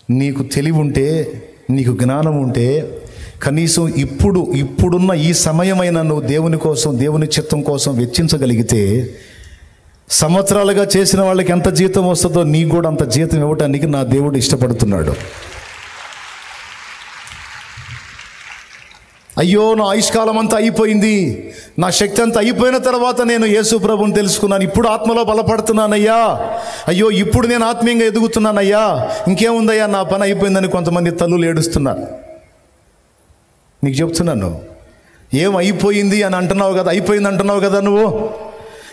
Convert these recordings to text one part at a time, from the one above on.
నీకు తెలివి ఉంటే, నీకు జ్ఞానం ఉంటే, కనీసం ఇప్పుడున్న ఈ సమయమైన నువ్వు దేవుని కోసం, దేవుని చిత్తం కోసం వెచ్చించగలిగితే, సంవత్సరాలుగా చేసిన వాళ్ళకి ఎంత జీతం వస్తుందో నీకు కూడా అంత జీతం ఇవ్వటానికి నా దేవుడు ఇష్టపడుతున్నాడు. అయ్యో, నా ఆయుష్కాలం అంతా అయిపోయింది, నా శక్తి అంతా అయిపోయిన తర్వాత నేను యేసు ప్రభువుని తెలుసుకున్నాను, ఇప్పుడు ఆత్మలో బలపడుతున్నానయ్యా, అయ్యో ఇప్పుడు నేను ఆత్మీయంగా ఎదుగుతున్నానయ్యా, ఇంకేముందయ్యా నా పని అయిపోయిందని కొంతమంది తల్లులు ఏడుస్తున్నారు. నీకు చెప్తున్నాను, ఏం అయిపోయింది అని అంటున్నావు కదా, అయిపోయింది అంటున్నావు కదా నువ్వు,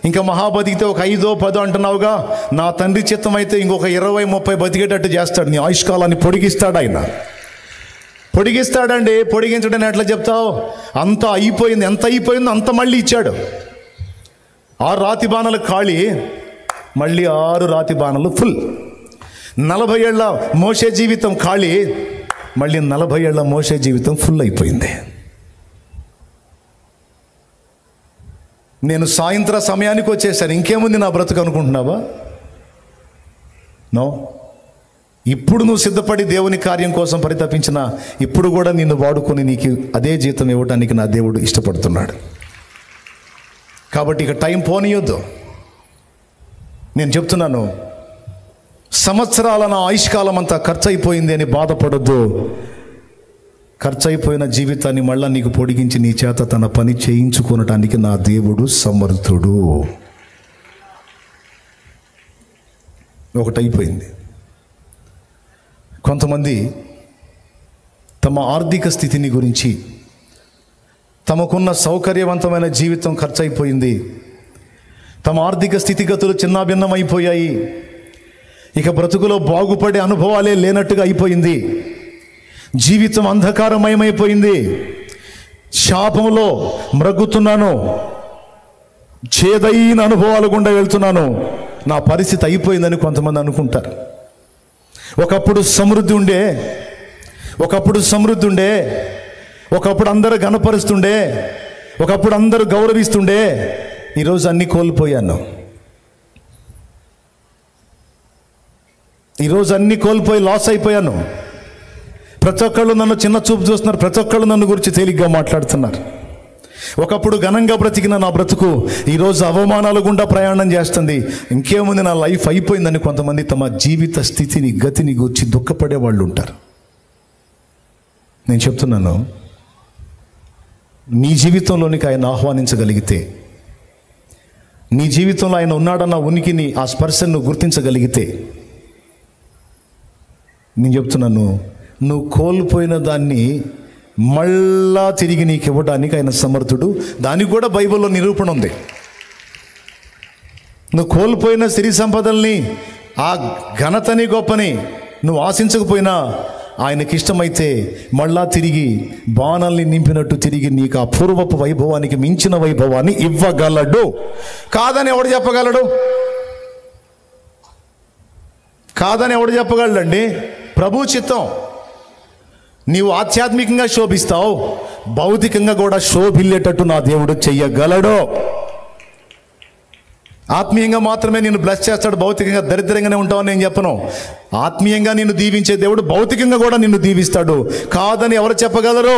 ఇంకా మహాబతికితే ఒక 5 or 10 అంటున్నావుగా. నా తండ్రి చిత్తం అయితే ఇంకొక 20-30 బతికేటట్టు చేస్తాడు, నీ ఆయుష్కాలాన్ని పొడిగిస్తాడు ఆయన. పొడిగిస్తాడండి. పొడిగించడం ఎట్లా చెప్తావు? అంత అయిపోయింది, ఎంత అయిపోయిందో అంత మళ్ళీ ఇచ్చాడు. 6 రాతి బాణలు ఖాళీ, మళ్ళీ 6 రాతి బాణలు ఫుల్. 40 ఏళ్ల మోషే జీవితం ఖాళీ, మళ్ళీ 40 ఏళ్ల మోషే జీవితం ఫుల్ అయిపోయింది. నేను సాయంత్రం సమయానికి వచ్చేసాను, ఇంకేముంది నా బ్రతుకు అనుకుంటున్నావా? నో. ఇప్పుడు నువ్వు సిద్ధపడి దేవుని కార్యం కోసం పరితపించిన, ఇప్పుడు కూడా నిన్ను వాడుకొని నీకు అదే జీతం ఇవ్వడానికి నా దేవుడు ఇష్టపడుతున్నాడు. కాబట్టి ఇక టైం పోనీయొద్దు. నేను చెప్తున్నాను, సంవత్సరాల నా ఆయుష్కాలం అంతా ఖర్చు అయిపోయింది అని బాధపడొద్దు. ఖర్చు అయిపోయిన జీవితాన్ని మళ్ళా నీకు పొడిగించి నీ చేత తన పని చేయించుకోవటానికి నా దేవుడు సమర్థుడు. ఒకటైపోయింది. కొంతమంది తమ ఆర్థిక స్థితిని గురించి, తమకున్న సౌకర్యవంతమైన జీవితం ఖర్చు అయిపోయింది, తమ ఆర్థిక స్థితిగతులు చిన్నాభిన్నమైపోయాయి, ఇక బ్రతుకులో బాగుపడే అనుభవాలే లేనట్టుగా అయిపోయింది, జీవితం అంధకారమయమైపోయింది, శాపంలో మ్రగ్గుతున్నాను, చేదైన అనుభవాలు గుండా వెళ్తున్నాను, నా పరిస్థితి అయిపోయిందని కొంతమంది అనుకుంటారు. ఒకప్పుడు సమృద్ధి ఉండే, ఒకప్పుడు అందరూ గణపరుస్తుండే, ఒకప్పుడు అందరూ గౌరవిస్తుండే, ఈరోజు అన్నీ కోల్పోయాను. ఈరోజు అన్నీ కోల్పోయి లాస్ అయిపోయాను. ప్రతి ఒక్కళ్ళు నన్ను చిన్న చూపు చూస్తున్నారు, ప్రతి ఒక్కళ్ళు నన్ను గురించి తేలిగ్గా మాట్లాడుతున్నారు. ఒకప్పుడు ఘనంగా బ్రతికిన నా బ్రతుకు ఈరోజు అవమానాలు గుండా ప్రయాణం చేస్తుంది. ఇంకేముంది, నా లైఫ్ అయిపోయిందని కొంతమంది తమ జీవిత స్థితిని, గతిని గురించి దుఃఖపడే వాళ్ళు ఉంటారు. నేను చెప్తున్నాను, నీ జీవితంలోనికి ఆయన ఆహ్వానించగలిగితే, నీ జీవితంలో ఆయన ఉన్నాడన్న ఉనికిని, ఆ స్పర్శను గుర్తించగలిగితే, నేను చెప్తున్నాను, నువ్వు కోల్పోయిన దాన్ని మళ్ళా తిరిగి నీకు ఇవ్వడానికి ఆయన సమర్థుడు. దానికి కూడా బైబిల్లో నిరూపణ ఉంది. నువ్వు కోల్పోయిన సిరి సంపదల్ని, ఆ ఘనతని, గొప్పని నువ్వు ఆశించకపోయినా ఆయనకి ఇష్టమైతే మళ్ళా తిరిగి బాణల్ని నింపినట్టు తిరిగి నీకు ఆ పూర్వపు వైభవానికి మించిన వైభవాన్ని ఇవ్వగలడు. కాదని ఎవడు చెప్పగలడు? కాదని ఎవడు చెప్పగలడండి? ప్రభు చిత్తం. నీవు ఆధ్యాత్మికంగా శోభిస్తావు, భౌతికంగా కూడా శోభిల్లేటట్టు నా దేవుడు చెయ్యగలడు. ఆత్మీయంగా మాత్రమే నిన్ను బ్లెస్ చేస్తాడు, భౌతికంగా దరిద్రంగానే ఉంటావని నేను చెప్పను. ఆత్మీయంగా నిన్ను దీవించే దేవుడు భౌతికంగా కూడా నిన్ను దీవిస్తాడు. కాదని ఎవరు చెప్పగలరు?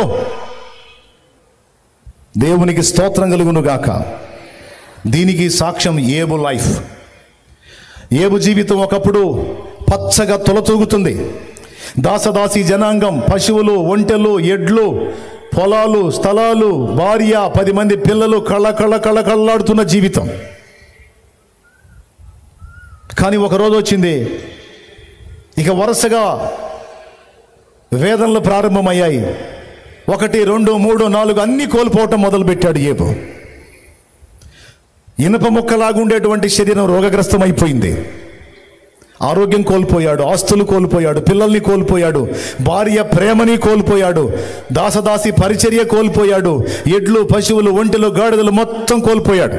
దేవునికి స్తోత్రం కలుగును గాక. దీనికి సాక్ష్యం ఏబు లైఫ్. ఏబు జీవితం ఒకప్పుడు పచ్చగా తొలతూగుతుంది. దాసదాసి జనాంగం, పశువులు, ఒంటెలు, ఎడ్లు, పొలాలు, స్థలాలు, భార్య, 10 మంది పిల్లలు, కళ్ళలాడుతున్న జీవితం. కానీ ఒకరోజు వచ్చింది, ఇక వరుసగా వేదనలు ప్రారంభమయ్యాయి. 1, 2, 3, 4 అన్నీ కోల్పోవటం మొదలుపెట్టాడు ఏబు. ఇనుప ముక్కలాగుండేటువంటి శరీరం రోగగ్రస్తం అయిపోయింది. ఆరోగ్యం కోల్పోయాడు, ఆస్తులు కోల్పోయాడు, పిల్లల్ని కోల్పోయాడు, భార్య ప్రేమని కోల్పోయాడు, దాసదాసి పరిచర్య కోల్పోయాడు, ఎడ్లు, పశువులు, ఒంటెలు, గాడిదలు మొత్తం కోల్పోయాడు.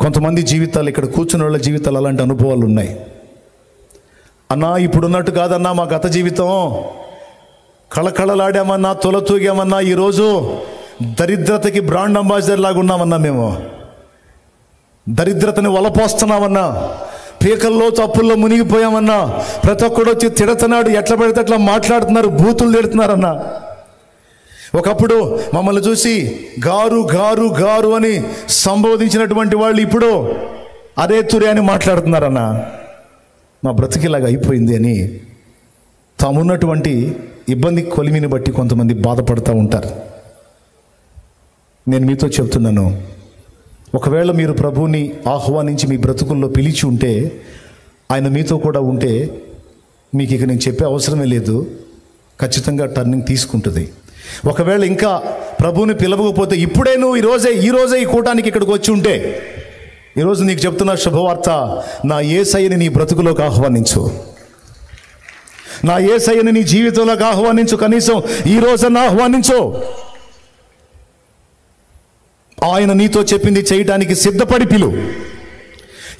కొంతమంది జీవితాలు, ఇక్కడ కూర్చున్న వాళ్ళ జీవితాలు అలాంటి అనుభవాలు ఉన్నాయి. అన్నా ఇప్పుడున్నట్టు కాదన్నా మా గత జీవితం, కళకళలాడామన్నా, తొలతూగామన్నా, ఈరోజు దరిద్రతకి బ్రాండ్ అంబాసిడర్ లాగా ఉన్నామన్నా, మేము దరిద్రతని వలపోస్తున్నామన్నా, పీకల్లో తప్పుల్లో మునిగిపోయామన్నా, ప్రతి ఒక్కడు వచ్చి తిడుతున్నాడు, ఎట్లా పడితే అట్లా మాట్లాడుతున్నారు, బూతులు తిడుతున్నారన్నా. ఒకప్పుడు మమ్మల్ని చూసి గారు గారు గారు అని సంబోధించినటువంటి వాళ్ళు ఇప్పుడు అదే తురే అని మాట్లాడుతున్నారన్నా. మా బ్రతికిలాగా అయిపోయింది అని తామున్నటువంటి ఇబ్బంది కొలిమిని బట్టి కొంతమంది బాధపడుతూ ఉంటారు. నేను మీతో చెప్తున్నాను, ఒకవేళ మీరు ప్రభువుని ఆహ్వానించి మీ బ్రతుకుల్లో పిలిచి ఉంటే, ఆయన మీతో కూడా ఉంటే, మీకు ఇక నేను చెప్పే అవసరమే లేదు, ఖచ్చితంగా టర్నింగ్ తీసుకుంటుంది. ఒకవేళ ఇంకా ప్రభువుని పిలవకపోతే ఇప్పుడే నువ్వు ఈరోజే ఈ కూటానికి ఇక్కడికి వచ్చి ఉంటే, ఈరోజు నీకు చెప్తున్న శుభవార్త, నా యేసయ్యని నీ బ్రతుకులోకి ఆహ్వానించు, నా యేసయ్యని నీ జీవితంలోకి ఆహ్వానించు, కనీసం ఈ రోజన్నా ఆహ్వానించు. ఆయన నీతో చెప్పింది చేయటానికి సిద్ధపడి పిలు.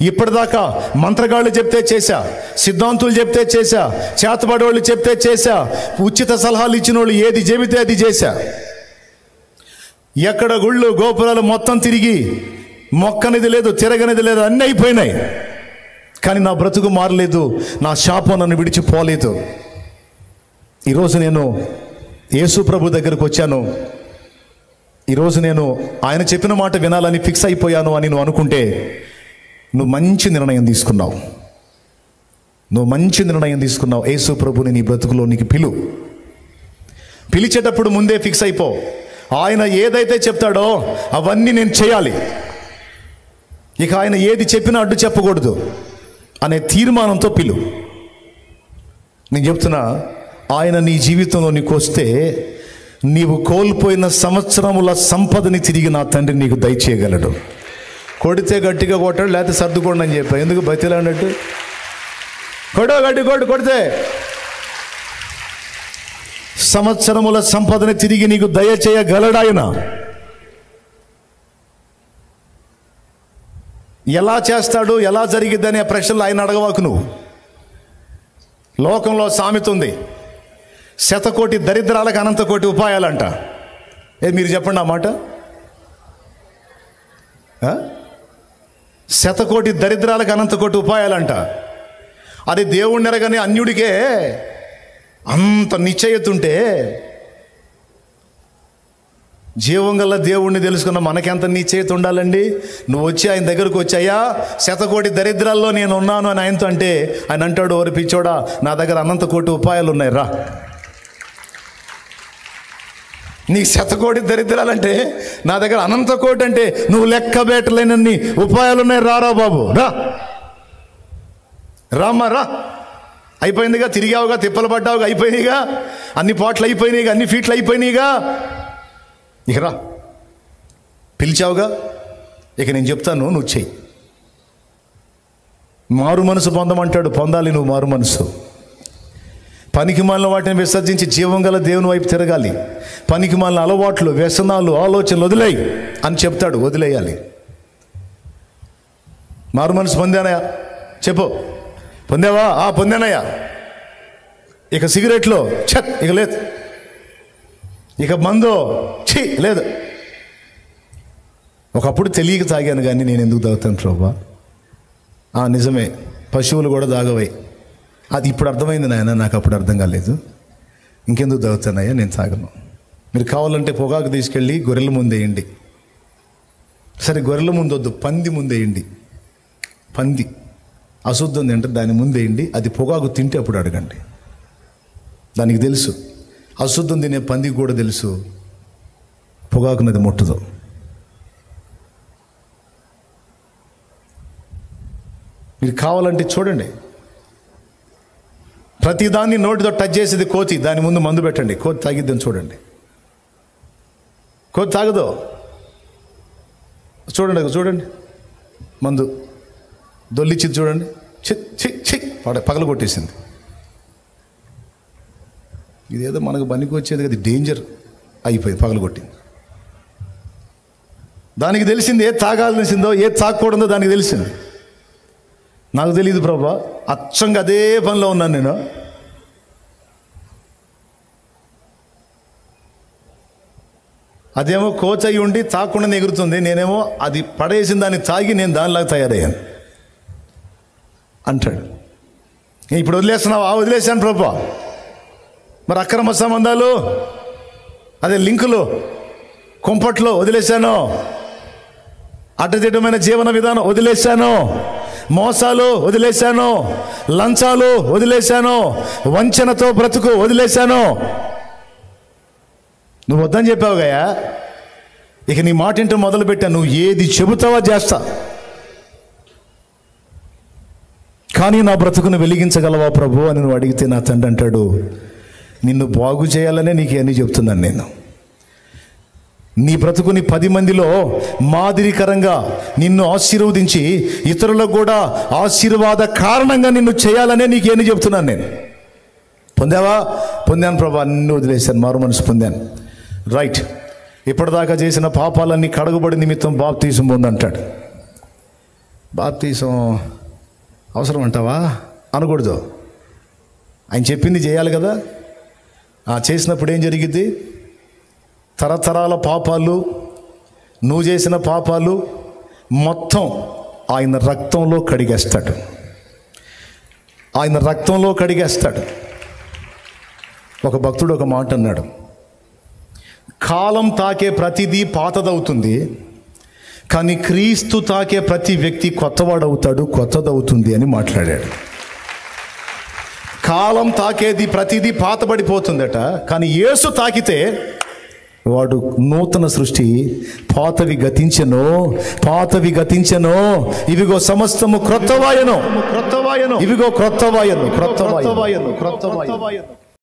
ఇప్పటిదాకా మంత్రగాళ్ళు చెప్తే చేశా, సిద్ధాంతులు చెప్తే చేశా, చేతబడోళ్ళు చెప్తే చేశా, ఉచిత సలహాలు ఇచ్చిన వాళ్ళు ఏది చెబితే అది చేశా, ఎక్కడ గుళ్ళు గోపురాలు మొత్తం తిరిగి మొక్కనిది లేదు, తిరగనిది లేదు, అన్నీ అయిపోయినాయి. కానీ నా బ్రతుకు మారలేదు, నా శాపం నన్ను విడిచిపోలేదు. ఈరోజు నేను యేసు ప్రభు దగ్గరకు వచ్చాను. ఈరోజు నేను ఆయన చెప్పిన మాట వినాలని ఫిక్స్ అయిపోయాను అని నువ్వు అనుకుంటే, నువ్వు మంచి నిర్ణయం తీసుకున్నావు. యేసు ప్రభుని నీ బ్రతుకులో నీకు పిలిచేటప్పుడు ముందే ఫిక్స్ అయిపో. ఆయన ఏదైతే చెప్తాడో అవన్నీ నేను చేయాలి, ఇక ఆయన ఏది చెప్పినా అడ్డు చెప్పకూడదు అనే తీర్మానంతో పిలు. నేను చెప్తున్నా, ఆయన నీ జీవితంలో నీకు వస్తే, నీవు కోల్పోయిన సంవత్సరముల సంపదని తిరిగి నా తండ్రి నీకు దయచేయగలడు. కొడితే గట్టిగా కొట్టాడు, లేకపోతే సర్దుకోండి అని చెప్పా. ఎందుకు బతిలాడినట్టు? కొడితే సంవత్సరముల సంపదని తిరిగి నీకు దయచేయగలడాయన. ఎలా చేస్తాడు, ఎలా జరిగిద్దని ఆ ప్రశ్నలు ఆయన అడగవాకు నువ్వు. లోకంలో సామెత ఉంది, 100 కోటి దరిద్రాలకు అనంత కోటి ఉపాయాలంట. మీరు చెప్పండి ఆ మాట. 100 కోటి దరిద్రాలకు అనంత కోటి ఉపాయాలంట. అది దేవుణ్ణి ఎరగని అన్యుడికే అంత నిశ్చయత ఉంటే, జీవం గల దేవుణ్ణి తెలుసుకున్న మనకెంత నిశ్చయత ఉండాలండి? నువ్వు వచ్చి ఆయన దగ్గరకు వచ్చాయా, 100 కోటి దరిద్రాల్లో నేను ఉన్నాను అని ఆయనతో అంటే, ఆయన అంటాడు, ఓరి పిచ్చోడా, నా దగ్గర అనంత కోటి ఉపాయాలు ఉన్నాయి, రా. నీ 100 కోటి దరిద్రాలంటే, నా దగ్గర అనంత కోటి అంటే, నువ్వు లెక్క బేటలేనన్ని ఉపాయాలు ఉన్నాయి, రారా బాబు, రామ్మా రా. అయిపోయిందిగా, తిరిగావుగా, తిప్పలు పడ్డావుగా, అయిపోయినాయిగా, అన్ని పాటలు అయిపోయినాయిగా, అన్ని ఫీట్లు అయిపోయినాయిగా, ఇక రా. పిలిచావుగా, ఇక నేను చెప్తాను, నువ్వు చెయ్యి. మారు మనసు పొందమంటాడు, పొందాలి నువ్వు మారు మనసు. పనికి మాలిన వాటిని విసర్జించి జీవం గల దేవుని వైపు తిరగాలి. పనికి మాలిన అలవాట్లు, వ్యసనాలు, ఆలోచనలు వదిలేయి అని చెప్తాడు, వదిలేయాలి. మారు మనసు పొందానయా చెప్పు. పొందావా? పొందానయ్యా. ఇక సిగరెట్లో ఇక లేదు, ఇక మందో లేదు. ఒకప్పుడు తెలియక తాగాను, కానీ నేను ఎందుకు తాగుతాను ప్రభా? నిజమే, పశువులు కూడా తాగవాయి. అది ఇప్పుడు అర్థమైంది నాయన, నాకు అప్పుడు అర్థం కాలేదు. ఇంకెందుకు తాగుతానయ్యా, నేను తాగను. మీరు కావాలంటే పొగాకు తీసుకెళ్ళి గొర్రెల ముందేయండి. సరే, గొర్రెల ముందు వద్దు, పంది ముందేయండి. పంది అశుద్ధం అంటే దాని ముందేయండి. అది పొగాకు తింటే అప్పుడు అడగండి. దానికి తెలుసు, అశుద్ధం తినే పందికి కూడా తెలుసు పొగాకునది ముట్టదు. మీరు కావాలంటే చూడండి, ప్రతిదాన్ని నోటితో టచ్ చేసేది కోతి, దాని ముందు మందు పెట్టండి, కోతి తాగిద్దని చూడండి. కోతి తాగదు, చూడండి మందు దొల్లిచ్చింది చూడండి, పగల కొట్టేసింది. ఇదేదో మనకు పనికి వచ్చేది కదా, డేంజర్ అయిపోయింది, పగల కొట్టింది. దానికి తెలిసింది ఏది తాగాల్సిందో ఏది తాగకూడదో దానికి తెలిసింది. నాకు తెలియదు ప్రభా, అచ్చంగా అదే పనిలో ఉన్నాను నేను. అదేమో కోచ్ అయి ఉండి తాగకుండా ఎగురుతుంది, నేనేమో అది పడేసిన దాన్ని తాగి నేను దానిలాగా తయారయ్యాను. అంటాడు. ఇప్పుడు వదిలేస్తున్నావా? వదిలేశాను ప్రభు. మరి అక్రమ సంబంధాలు, అదే లింకులు, కుంపట్లో వదిలేశాను. అడ్డదిడ్డమైన జీవన విధానం వదిలేశాను. మోసాలు వదిలేశాను. లంచాలు వదిలేశాను. వంచనతో బ్రతుకు వదిలేశాను. నువ్వు వద్దని చెప్పావు గయా, ఇక నీ మాట ఇంటూ మొదలుపెట్టా. నువ్వు ఏది చెబుతావో చేస్తా, కానీ నా బ్రతుకును వెలిగించగలవా ప్రభు అని నువ్వు అడిగితే నా తండ్రి అంటాడు, నిన్ను బాగు చేయాలనే నీకు అన్నీ చెప్తున్నాను నేను. నీ బ్రతుకుని 10 మందిలో మాదిరికరంగా నిన్ను ఆశీర్వదించి ఇతరులకు కూడా ఆశీర్వాద కారణంగా నిన్ను చేయాలనే నీకు ఏమి చెప్తున్నాను నేను. పొందావా? పొందాను ప్రభా, అన్నీ వదిలేశాను, మారు మనసు పొందాను. రైట్, ఇప్పటిదాకా చేసిన పాపాలన్నీ కడగబడి నిమిత్తం బాప్తీసం పొందంటాడు. బాప్తీసం అవసరం అంటావా? అనకూడదు. ఆయన చెప్పింది చేయాలి కదా. చేసినప్పుడు ఏం జరిగింది? తరతరాల పాపాలు, నువ్వు చేసిన పాపాలు మొత్తం ఆయన రక్తంలో కడిగేస్తాడు. ఆయన రక్తంలో కడిగేస్తాడు. ఒక భక్తుడు ఒక మాట అన్నాడు, కాలం తాకే ప్రతిదీ పాతదవుతుంది, కానీ క్రీస్తు తాకే ప్రతి వ్యక్తి కొత్తవాడవుతాడు, కొత్తదవుతుంది అని మాట్లాడాడు. కాలం తాకేది ప్రతిదీ పాతబడిపోతుందట, కానీ యేసు తాకితే వాడు నూతన సృష్టి. పాతవి గతించెను, పాతవి గతించెను, ఇవిగో సమస్తము క్రొత్తవాయను, ఇవిగో క్రొత్తవాయను.